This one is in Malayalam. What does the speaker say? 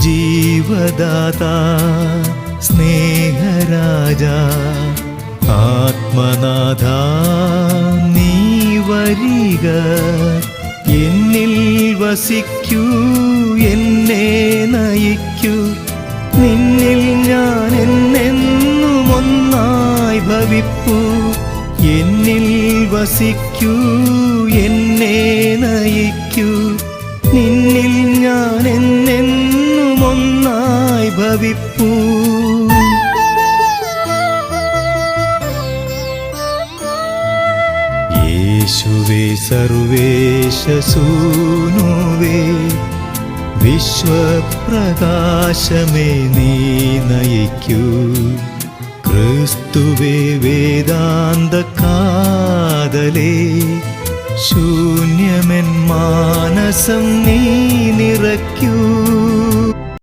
ജീവദാതാ സ്നേഹരാജ ആത്മനാഥ നീ വരിക, എന്നിൽ വസിക്കൂ, എന്നെ നയിക്കൂ, നിന്നിൽ ഞാൻ എന്നെന്നും ഒന്നായി ഭവിപ്പൂ. എന്നിൽ വസിക്കൂ, എന്നെ നയിക്കൂ, നിന്നിൽ ഞാൻ എന്നെന്നും ഒന്നായി ഭവിപ്പൂ. യേശുവേ സർവേശസൂനുവേ വിശ്വപ്രകാശമേ നീ നയിക്കൂ. ക്രിസ്തുവേ വേദാന്ത കാതലേ ശൂന്യമെൻ മാനസം നീ നിറയ്ക്കൂ.